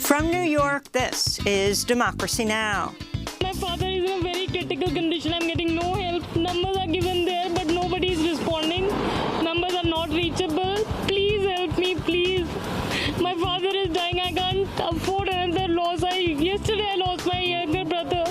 From New York, this is Democracy Now! My father is in a very critical condition. I'm getting no help. Numbers are given there, but nobody is responding. Numbers are not reachable. Please help me, please. My father is dying. I can't afford another loss. Yesterday I lost my younger brother.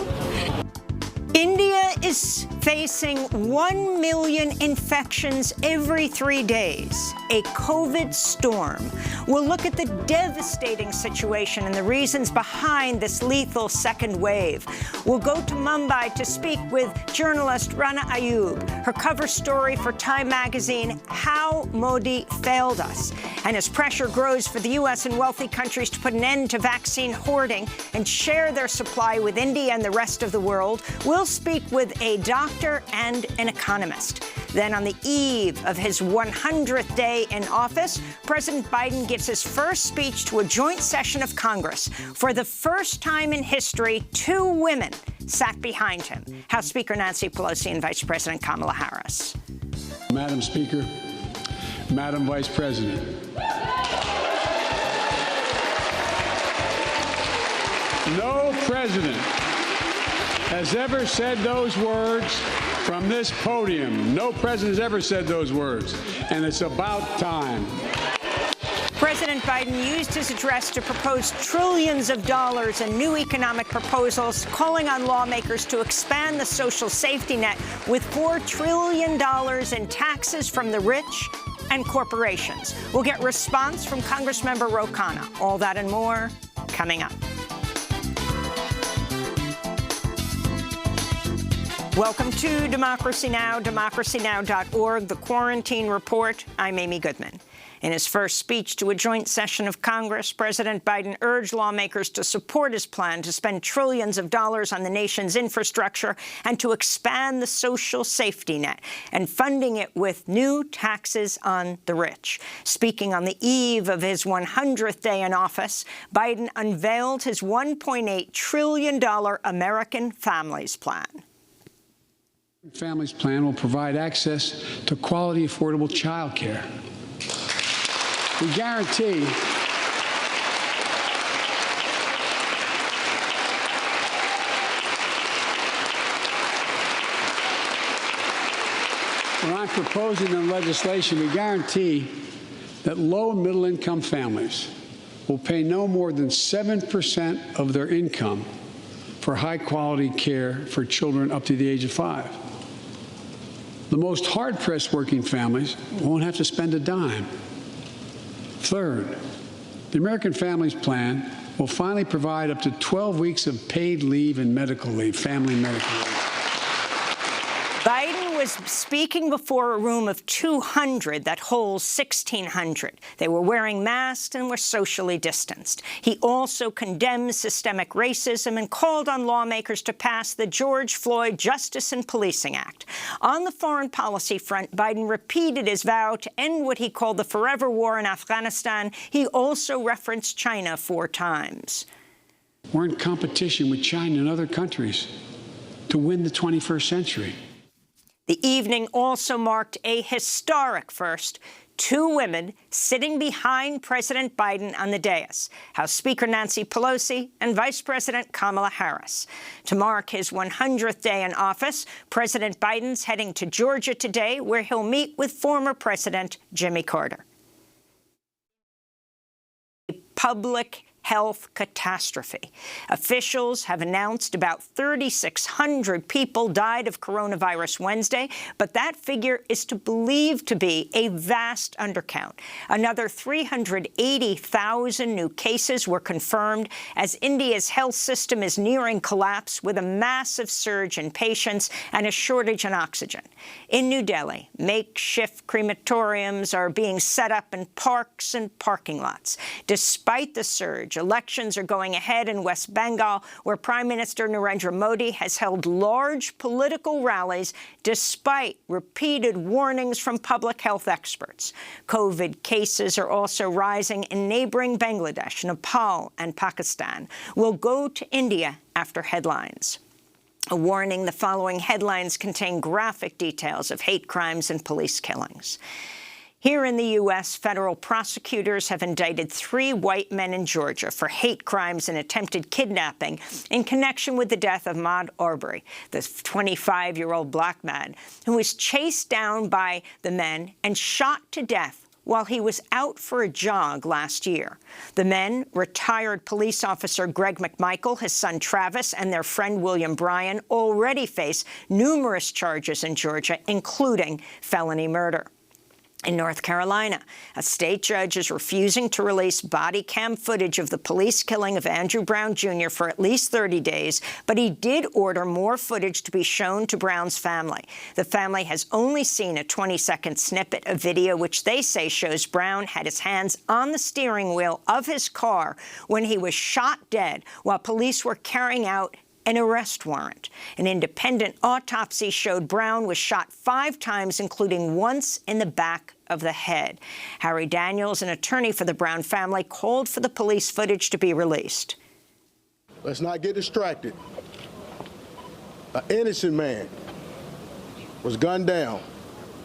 India is facing 1 million infections every 3 days, a COVID storm. We'll look at the devastating situation and the reasons behind this lethal second wave. We'll go to Mumbai to speak with journalist Rana Ayub. Her cover story for Time magazine, How Modi Failed Us. And as pressure grows for the U.S. and wealthy countries to put an end to vaccine hoarding and share their supply with India and the rest of the world, we'll speak with a doctor and an economist. Then on the eve of his 100th day in office, President Biden gives his first speech to a joint session of Congress. For the first time in history, 2 women sat behind him, House Speaker Nancy Pelosi and Vice President Kamala Harris. Madam Speaker, Madam Vice President. No president has ever said those words from this podium. No president has ever said those words, and it's about time. President Biden used his address to propose trillions of dollars in new economic proposals, calling on lawmakers to expand the social safety net with $4 trillion in taxes from the rich and corporations. We'll get response from Congressmember Ro Khanna. All that and more coming up. Welcome to Democracy Now!, democracynow.org, the Quarantine Report. I'm Amy Goodman. In his first speech to a joint session of Congress, President Biden urged lawmakers to support his plan to spend trillions of dollars on the nation's infrastructure and to expand the social safety net, and funding it with new taxes on the rich. Speaking on the eve of his 100th day in office, Biden unveiled his $1.8 trillion American Families Plan. Families Plan will provide access to quality, affordable child care. We guarantee when I'm proposing the legislation, we guarantee that low and middle-income families will pay no more than 7% of their income for high-quality care for children up to the age of 5. The most hard-pressed working families won't have to spend a dime. Third, the American Families Plan will finally provide up to 12 weeks of paid leave and medical leave, family medical leave. Biden was speaking before a room of 200 that holds 1,600. They were wearing masks and were socially distanced. He also condemned systemic racism and called on lawmakers to pass the George Floyd Justice and Policing Act. On the foreign policy front, Biden repeated his vow to end what he called the forever war in Afghanistan. He also referenced China 4 times. We're in competition with China and other countries to win the 21st century. The evening also marked a historic first. 2 women sitting behind President Biden on the dais, House Speaker Nancy Pelosi and Vice President Kamala Harris. To mark his 100th day in office, President Biden's heading to Georgia today, where he'll meet with former President Jimmy Carter. A public health catastrophe. Officials have announced about 3,600 people died of coronavirus Wednesday, but that figure is believed to be a vast undercount. Another 380,000 new cases were confirmed as India's health system is nearing collapse with a massive surge in patients and a shortage in oxygen. In New Delhi, makeshift crematoriums are being set up in parks and parking lots. Despite the surge, elections are going ahead in West Bengal, where Prime Minister Narendra Modi has held large political rallies despite repeated warnings from public health experts. COVID cases are also rising in neighboring Bangladesh, Nepal, and Pakistan. We'll go to India after headlines. A warning: the following headlines contain graphic details of hate crimes and police killings. Here in the U.S., federal prosecutors have indicted 3 white men in Georgia for hate crimes and attempted kidnapping in connection with the death of Ahmaud Arbery, the 25-year-old black man who was chased down by the men and shot to death while he was out for a jog last year. The men, retired police officer Greg McMichael, his son Travis, and their friend William Bryan, already face numerous charges in Georgia, including felony murder. In North Carolina, a state judge is refusing to release body cam footage of the police killing of Andrew Brown Jr. for at least 30 days, but he did order more footage to be shown to Brown's family. The family has only seen a 20-second snippet of video, which they say shows Brown had his hands on the steering wheel of his car when he was shot dead while police were carrying out an arrest warrant. An independent autopsy showed Brown was shot 5 times, including once in the back of the head. Harry Daniels, an attorney for the Brown family, called for the police footage to be released. Let's not get distracted. An innocent man was gunned down,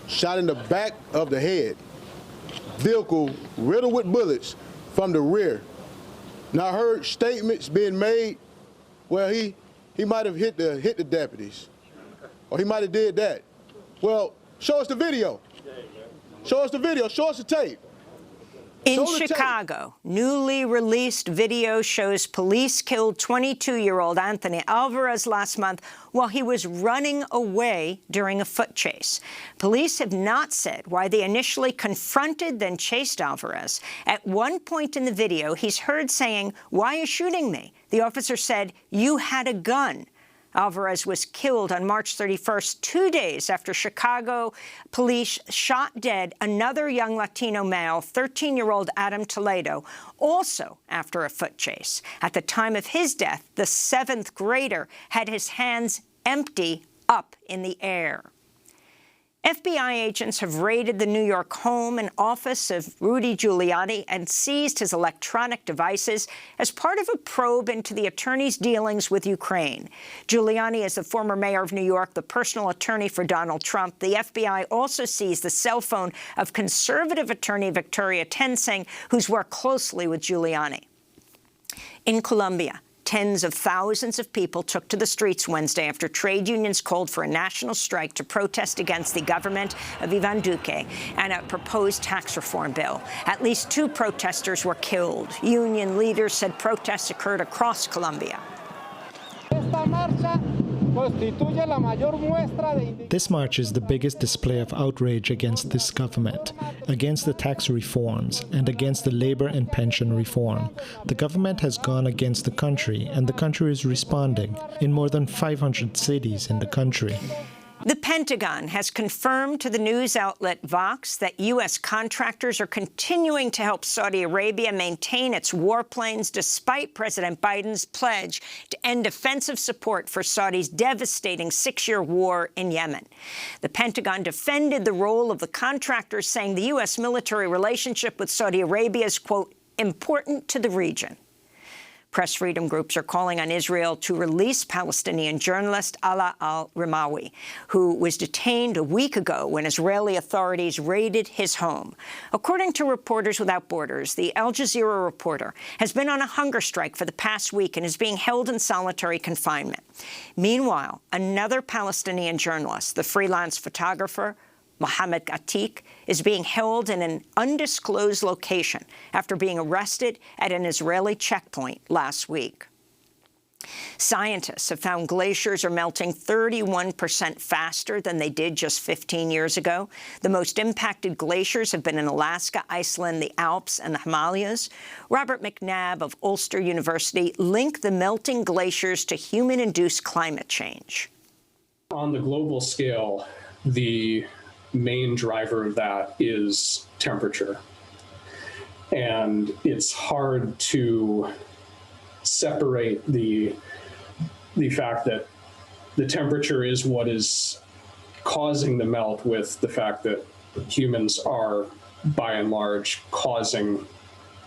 shot in the back of the head, vehicle riddled with bullets from the rear. Now I heard statements being made, well, he might have hit the deputies, or he might have did that. Well, show us the video. Show us the video. Show us the tape. In Chicago, newly released video shows police killed 22-year-old Anthony Alvarez last month while he was running away during a foot chase. Police have not said why they initially confronted, then chased Alvarez. At one point in the video, he's heard saying, "Why are you shooting me?" The officer said, "You had a gun." Alvarez was killed on March 31st, 2 days after Chicago police shot dead another young Latino male, 13-year-old Adam Toledo, also after a foot chase. At the time of his death, the 7th grader had his hands empty up in the air. FBI agents have raided the New York home and office of Rudy Giuliani and seized his electronic devices as part of a probe into the attorney's dealings with Ukraine. Giuliani is the former mayor of New York, the personal attorney for Donald Trump. The FBI also seized the cell phone of conservative attorney Victoria Tensing, who's worked closely with Giuliani. In Colombia, tens of thousands of people took to the streets Wednesday after trade unions called for a national strike to protest against the government of Iván Duque and a proposed tax reform bill. At least 2 protesters were killed. Union leaders said protests occurred across Colombia. This march is the biggest display of outrage against this government, against the tax reforms, and against the labor and pension reform. The government has gone against the country, and the country is responding in more than 500 cities in the country. The Pentagon has confirmed to the news outlet Vox that U.S. contractors are continuing to help Saudi Arabia maintain its warplanes despite President Biden's pledge to end offensive support for Saudi's devastating 6-year war in Yemen. The Pentagon defended the role of the contractors, saying the U.S. military relationship with Saudi Arabia is, quote, important to the region. Press freedom groups are calling on Israel to release Palestinian journalist Ala al-Rimawi, who was detained a week ago when Israeli authorities raided his home. According to Reporters Without Borders, the Al Jazeera reporter has been on a hunger strike for the past week and is being held in solitary confinement. Meanwhile, another Palestinian journalist, the freelance photographer Mohammed Atik, is being held in an undisclosed location after being arrested at an Israeli checkpoint last week. Scientists have found glaciers are melting 31% faster than they did just 15 years ago. The most impacted glaciers have been in Alaska, Iceland, the Alps, and the Himalayas. Robert McNabb of Ulster University linked the melting glaciers to human-induced climate change. On the global scale, the main driver of that is temperature. And it's hard to separate the fact that the temperature is what is causing the melt with the fact that humans are, by and large, causing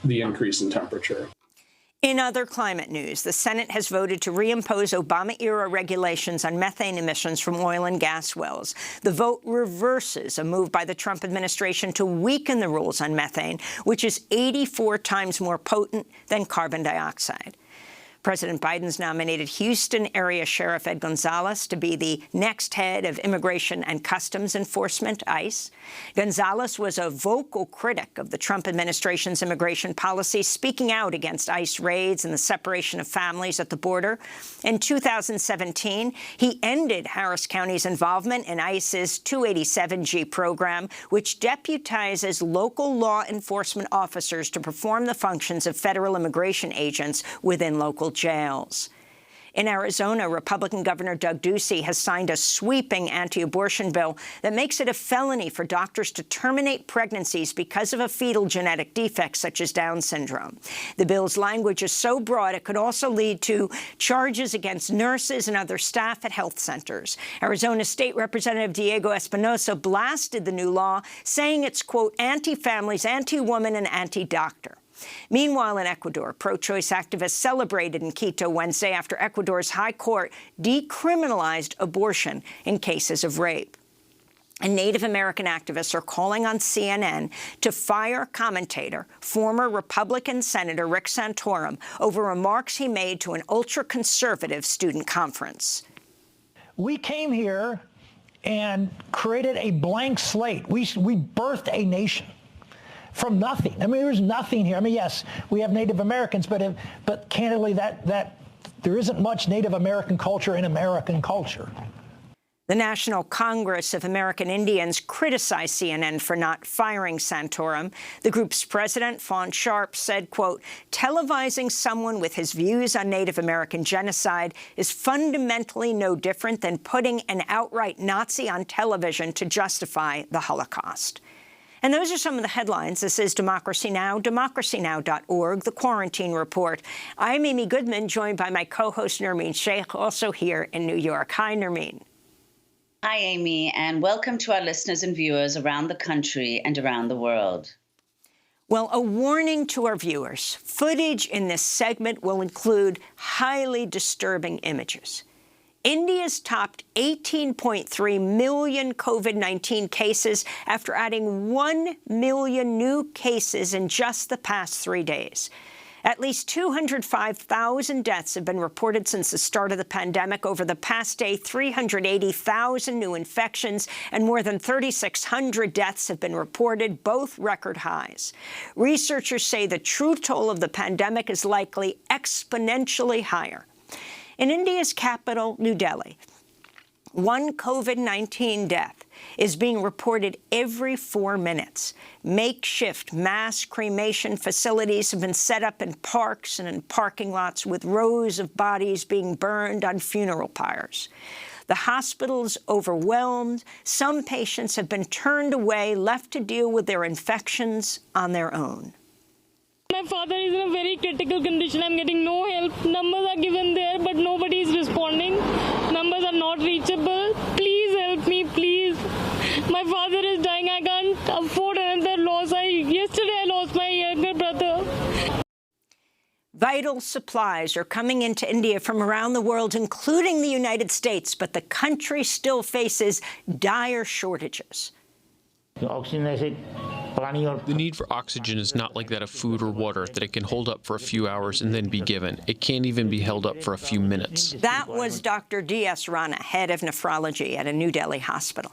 the increase in temperature. In other climate news, the Senate has voted to reimpose Obama-era regulations on methane emissions from oil and gas wells. The vote reverses a move by the Trump administration to weaken the rules on methane, which is 84 times more potent than carbon dioxide. President Biden's nominated Houston area Sheriff Ed Gonzalez to be the next head of Immigration and Customs Enforcement, ICE. Gonzalez was a vocal critic of the Trump administration's immigration policy, speaking out against ICE raids and the separation of families at the border. In 2017, he ended Harris County's involvement in ICE's 287G program, which deputizes local law enforcement officers to perform the functions of federal immigration agents within local jails. In Arizona, Republican Governor Doug Ducey has signed a sweeping anti-abortion bill that makes it a felony for doctors to terminate pregnancies because of a fetal genetic defect such as Down syndrome. The bill's language is so broad it could also lead to charges against nurses and other staff at health centers. Arizona State Representative Diego Espinosa blasted the new law, saying it's, quote, anti-families, anti-woman, and anti-doctor. Meanwhile, in Ecuador, pro-choice activists celebrated in Quito Wednesday after Ecuador's high court decriminalized abortion in cases of rape. And Native American activists are calling on CNN to fire commentator, former Republican Senator Rick Santorum, over remarks he made to an ultra-conservative student conference. We came here and created a blank slate. We birthed a nation from nothing. I mean, there's nothing here. I mean, yes, we have Native Americans, but candidly, that there isn't much Native American culture in American culture. The National Congress of American Indians criticized CNN for not firing Santorum. The group's president, Fawn Sharp, said, quote, televising someone with his views on Native American genocide is fundamentally no different than putting an outright Nazi on television to justify the Holocaust. And those are some of the headlines. This is Democracy Now!, democracynow.org, The Quarantine Report. I'm Amy Goodman, joined by my co-host Nermeen Sheikh, also here in New York. Hi, Nermeen. Hi, Amy, and welcome to our listeners and viewers around the country and around the world. Well, a warning to our viewers. Footage in this segment will include highly disturbing images. India's topped 18.3 million COVID-19 cases after adding 1 million new cases in just the past 3 days. At least 205,000 deaths have been reported since the start of the pandemic. Over the past day, 380,000 new infections and more than 3,600 deaths have been reported, both record highs. Researchers say the true toll of the pandemic is likely exponentially higher. In India's capital, New Delhi, one COVID-19 death is being reported every 4 minutes. Makeshift mass cremation facilities have been set up in parks and in parking lots, with rows of bodies being burned on funeral pyres. The hospital's overwhelmed. Some patients have been turned away, left to deal with their infections on their own. My father is in a very critical condition. I'm getting no help. Numbers are given there, but nobody is responding. Numbers are not reachable. Please help me, please. My father is dying. I can't afford another loss. Yesterday I lost my younger brother. Vital supplies are coming into India from around the world, including the United States, but the country still faces dire shortages. The need for oxygen is not like that of food or water, that it can hold up for a few hours and then be given. It can't even be held up for a few minutes. That was Dr. D.S. Rana, head of nephrology at a New Delhi hospital.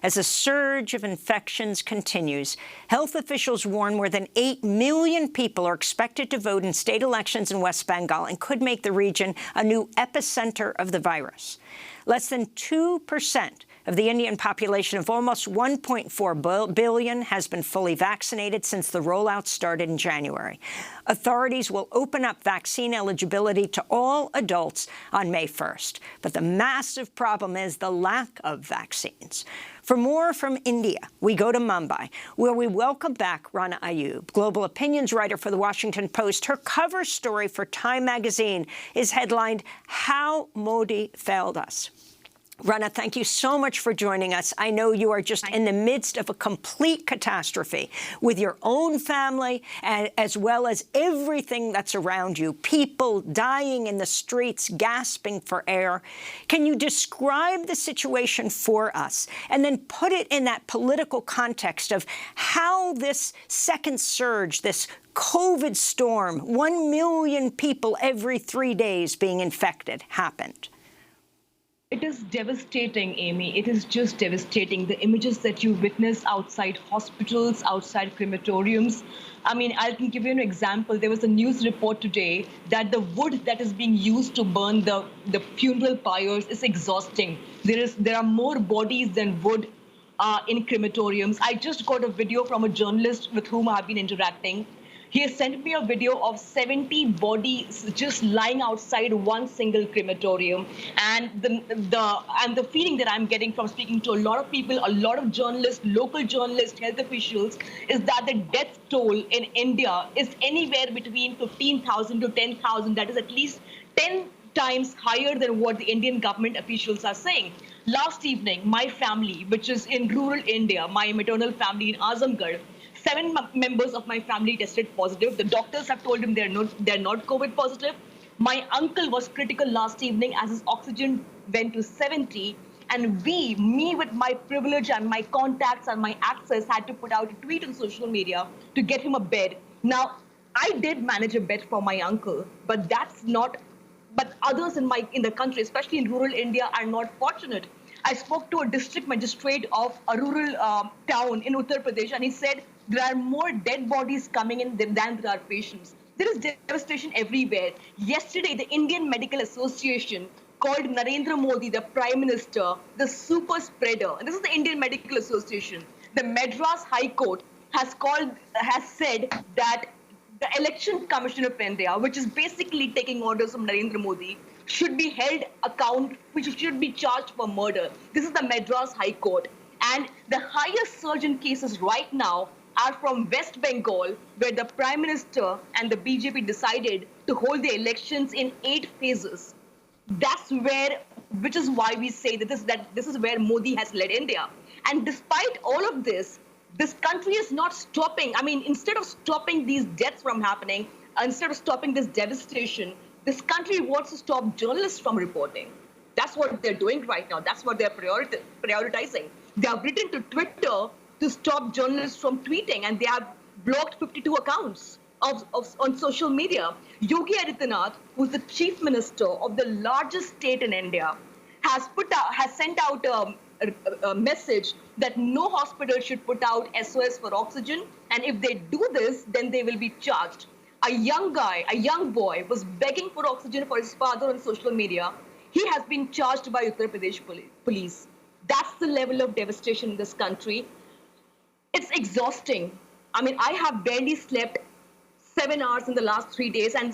As a surge of infections continues, health officials warn more than 8 million people are expected to vote in state elections in West Bengal and could make the region a new epicenter of the virus. Less than 2% of the Indian population of almost 1.4 billion has been fully vaccinated since the rollout started in January. Authorities will open up vaccine eligibility to all adults on May 1st. But the massive problem is the lack of vaccines. For more from India, we go to Mumbai, where we welcome back Rana Ayub, global opinions writer for The Washington Post. Her cover story for Time magazine is headlined, How Modi Failed Us. Rana, thank you so much for joining us. I know you are just in the midst of a complete catastrophe with your own family, as well as everything that's around you, people dying in the streets, gasping for air. Can you describe the situation for us and then put it in that political context of how this second surge, this COVID storm, 1 million people every 3 days being infected, happened? It is devastating, Amy. It is just devastating. The images that you witness outside hospitals, outside crematoriums. I mean, I can give you an example. There was a news report today that the wood that is being used to burn the funeral pyres is exhausting. There are more bodies than wood in crematoriums. I just got a video from a journalist with whom I've been interacting. He has sent me a video of 70 bodies just lying outside one single crematorium. And the feeling that I'm getting from speaking to a lot of people, a lot of journalists, local journalists, health officials, is that the death toll in India is anywhere between 15,000 to 10,000. That is at least 10 times higher than what the Indian government officials are saying. Last evening, my family, which is in rural India, my maternal family in Azamgarh, 7 members of my family tested positive. The doctors have told him they're not COVID positive. My uncle was critical last evening as his oxygen went to 70. And me with my privilege and my contacts and my access, had to put out a tweet on social media to get him a bed. Now, I did manage a bed for my uncle, but others in the country, especially in rural India, are not fortunate. I spoke to a district magistrate of a rural town in Uttar Pradesh, and he said there are more dead bodies coming in than there are patients. There is devastation everywhere. Yesterday, the Indian Medical Association called Narendra Modi, the Prime Minister, the super spreader. And this is the Indian Medical Association. The Madras High Court has said that the Election Commission of India, which is basically taking orders from Narendra Modi, should be held account, which should be charged for murder. This is the Madras High Court. And the highest surge in cases right now are from West Bengal, where the Prime Minister and the BJP decided to hold the elections in 8 phases. Which is why we say that this is where Modi has led India. And despite all of this, this country is not stopping. I mean, instead of stopping these deaths from happening, instead of stopping this devastation, this country wants to stop journalists from reporting. That's what they're doing right now. That's what they're prioritizing. They have written to Twitter to stop journalists from tweeting, and they have blocked 52 accounts on social media. Yogi Adityanath, who's the chief minister of the largest state in India, has sent out a message that no hospital should put out SOS for oxygen, and if they do this, then they will be charged. A young boy, was begging for oxygen for his father on social media. He has been charged by Uttar Pradesh police. That's the level of devastation in this country. It's exhausting. I mean, I have barely slept 7 hours in the last 3 days, and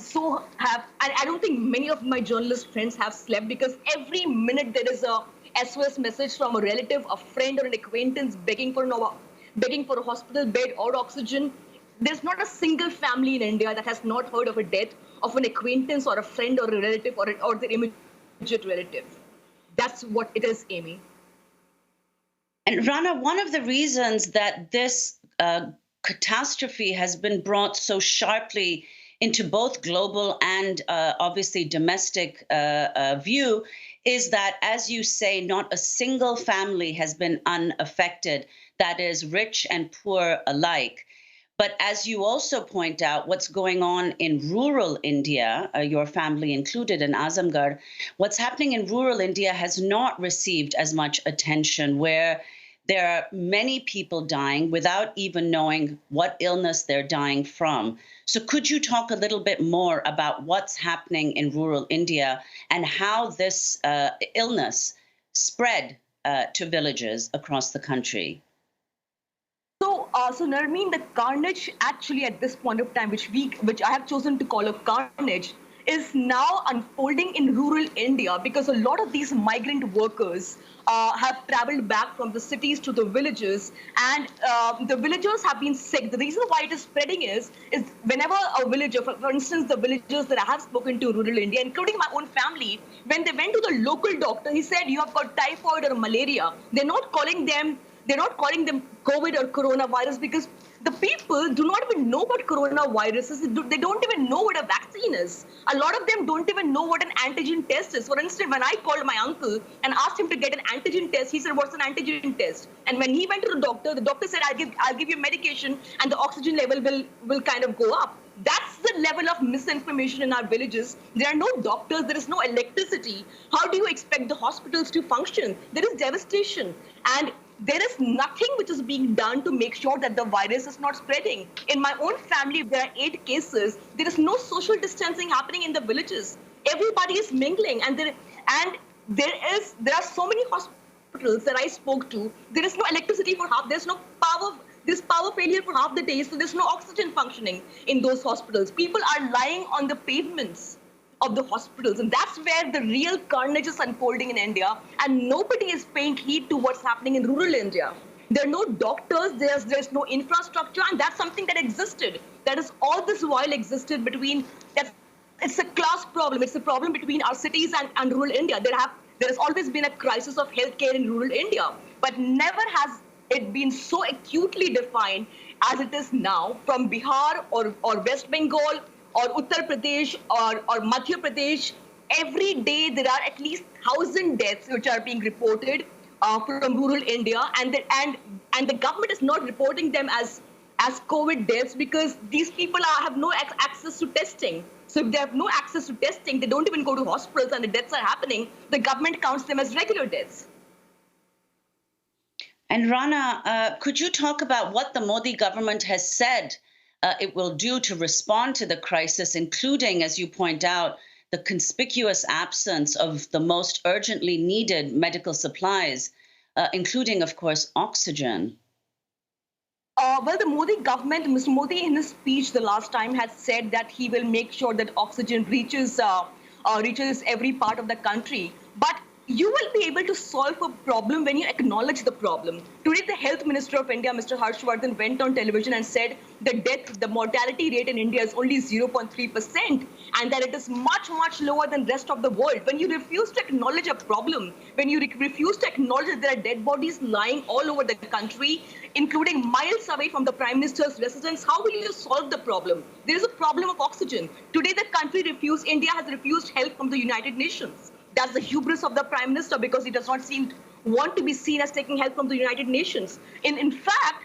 I don't think many of my journalist friends have slept, because every minute there is a SOS message from a relative, a friend, or an acquaintance begging for a hospital bed or oxygen. There's not a single family in India that has not heard of a death of an acquaintance or a friend or a relative or their immediate relative. That's what it is, Amy. And Rana, one of the reasons that this catastrophe has been brought so sharply into both global and obviously domestic view is that, as you say, not a single family has been unaffected, that is rich and poor alike. But as you also point out, what's going on in rural India, your family included in Azamgarh, what's happening in rural India has not received as much attention, where there are many people dying without even knowing what illness they're dying from. So could you talk a little bit more about what's happening in rural India and how this illness spread to villages across the country? So Narmeen, the carnage actually at this point of time, which I have chosen to call a carnage, is now unfolding in rural India because a lot of these migrant workers have traveled back from the cities to the villages, and the villagers have been sick. The reason why it is spreading is whenever a villager, for instance, the villagers that I have spoken to in rural India, including my own family, when they went to the local doctor, he said, you have got typhoid or malaria. They're not calling them COVID or coronavirus because the people do not even know what coronavirus is. They don't even know what a vaccine is. A lot of them don't even know what an antigen test is. For instance, when I called my uncle and asked him to get an antigen test, he said, what's an antigen test? And when he went to the doctor said, I'll give you medication and the oxygen level will kind of go up. That's the level of misinformation in our villages. There are no doctors. There is no electricity. How do you expect the hospitals to function? There is devastation. And there is nothing which is being done to make sure that the virus is not spreading. In my own family, there are 8 cases. There is no social distancing happening in the villages. Everybody is mingling, and there are so many hospitals that I spoke to. There is no electricity for half. There's no power. There's power failure for half the day, so there's no oxygen functioning in those hospitals. People are lying on the pavements of the hospitals, and that's where the real carnage is unfolding in India, and nobody is paying heed to what's happening in rural India. There are no doctors, there's no infrastructure, and that's something that existed. That is all this while existed between, it's a class problem. It's a problem between our cities and rural India. There has always been a crisis of healthcare in rural India, but never has it been so acutely defined as it is now from Bihar or West Bengal or Uttar Pradesh or Madhya Pradesh. Every day there are at least 1,000 deaths which are being reported from rural India, and the government is not reporting them as COVID deaths because these people have no access to testing. So if they have no access to testing, they don't even go to hospitals and the deaths are happening. The government counts them as regular deaths. And Rana, could you talk about what the Modi government has said it will do to respond to the crisis, including, as you point out, the conspicuous absence of the most urgently needed medical supplies, including, of course, oxygen? Well, the Modi government, Mr. Modi in his speech the last time had said that he will make sure that oxygen reaches every part of the country. But you will be able to solve a problem when you acknowledge the problem. Today, the Health Minister of India, Mr. Harshvardhan, went on television and said the mortality rate in India is only 0.3%, and that it is much, much lower than the rest of the world. When you refuse to acknowledge a problem, when you refuse to acknowledge that there are dead bodies lying all over the country, including miles away from the Prime Minister's residence, how will you solve the problem? There is a problem of oxygen. Today, India has refused help from the United Nations. That's the hubris of the Prime Minister because he does not want to be seen as taking help from the United Nations. In fact,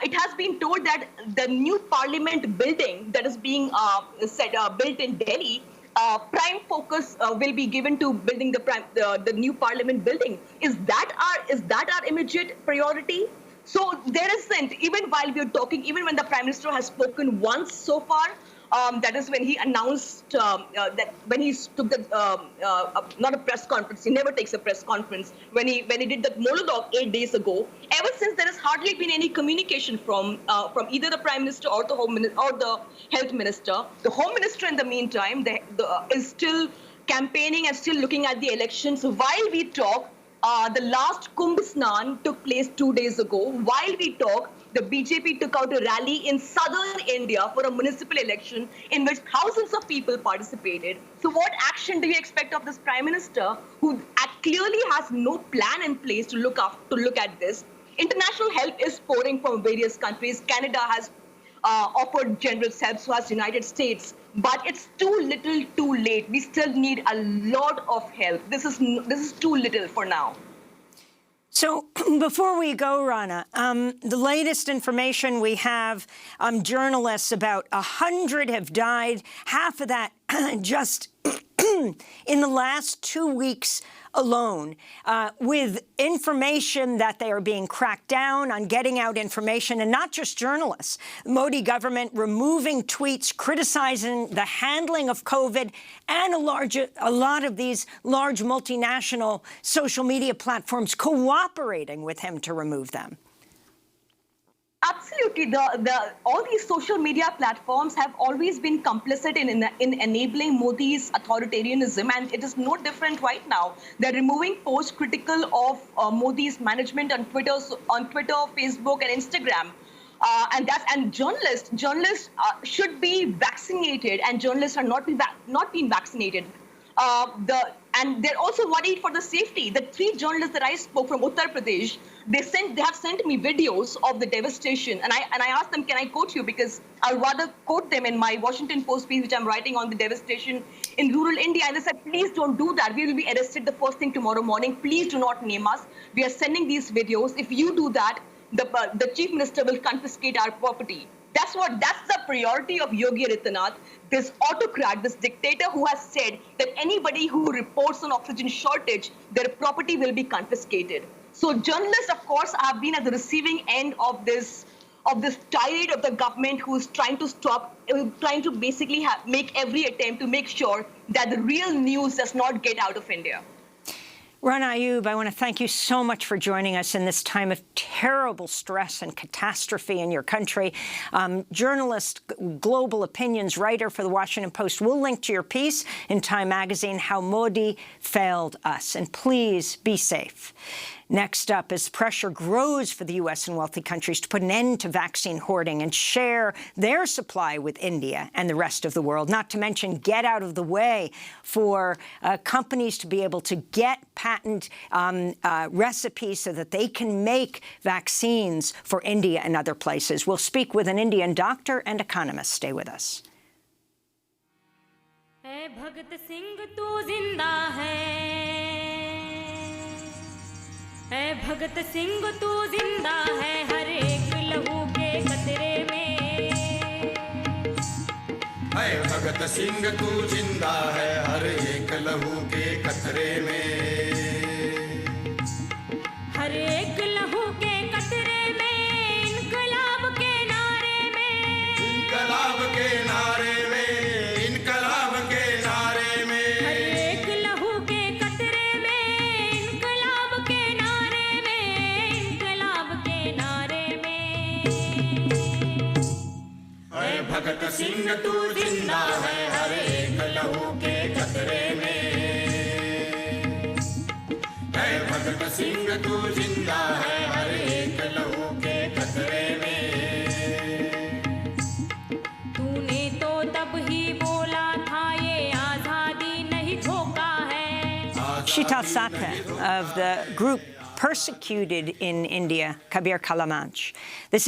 it has been told that the new parliament building that is being built in Delhi, prime focus will be given to building the new parliament building. Is that our immediate priority? So there isn't, even while we're talking, even when the Prime Minister has spoken once so far, that is when he announced that when he took not a press conference, he never takes a press conference, when he did that monologue 8 days ago. Ever since, there has hardly been any communication from either the Prime Minister or the Health Minister. The Home Minister, in the meantime, is still campaigning and still looking at the elections. While we talk, the last Kumbh Snan took place 2 days ago. While we talk, the BJP took out a rally in southern India for a municipal election in which thousands of people participated. So what action do you expect of this Prime Minister, who clearly has no plan in place to look at this? International help is pouring from various countries. Canada has offered generous help, so has the United States. But it's too little, too late. We still need a lot of help. This is too little for now. So before we go, Rana, the latest information we have, journalists, about 100 have died, half of that just in the last 2 weeks alone, with information that they are being cracked down on getting out information, and not just journalists. The Modi government removing tweets criticizing the handling of COVID, and a lot of these large multinational social media platforms cooperating with him to remove them. Absolutely. All these social media platforms have always been complicit in enabling Modi's authoritarianism, and it is no different right now. They're removing posts critical of Modi's management on Twitter, Facebook, and Instagram. And journalists should be vaccinated, and journalists are not being vaccinated. And they're also worried for the safety. The 3 journalists that I spoke from Uttar Pradesh, they have sent me videos of the devastation, and I asked them, can I quote you, because I'd rather quote them in my Washington Post piece, which I'm writing on the devastation in rural India. And they said, please don't do that. We will be arrested the first thing tomorrow morning. Please do not name us. We are sending these videos. If you do that, the chief minister will confiscate our property. That's the priority of Yogi Adityanath, this autocrat, this dictator who has said that anybody who reports an oxygen shortage, their property will be confiscated. So journalists, of course, have been at the receiving end of this tirade of the government, who's trying to basically make every attempt to make sure that the real news does not get out of India. Rana Ayoob, I want to thank you so much for joining us in this time of terrible stress and catastrophe in your country. Journalist, global opinions writer for the Washington Post. We'll link to your piece in Time magazine, How Modi Failed Us. And please be safe. Next up, as pressure grows for the U.S. and wealthy countries to put an end to vaccine hoarding and share their supply with India and the rest of the world, not to mention get out of the way for companies to be able to get patent recipes so that they can make vaccines for India and other places. We'll speak with an Indian doctor and economist. Stay with us. ऐ भगत सिंह तू जिंदा है हर एक लहू के कतरे में ऐ भगत सिंह तू जिंदा है हर एक लहू के कतरे में हर एक लहू के कतरे में इनकलाब के नारे में इनकलाब के नारे में इनकलाब के नारे में हर एक लहू के कतरे में इनकलाब के भगत सिंह तू जिंदा है हर एक लहू के कतरे में ऐ भगत सिंह तू जिंदा है हर एक लहू के कतरे में तूने तो तब ही बोला था ये आजादी नहीं धोखा है Sheetal Sathe of the group persecuted in India, Kabir Kala Manch. This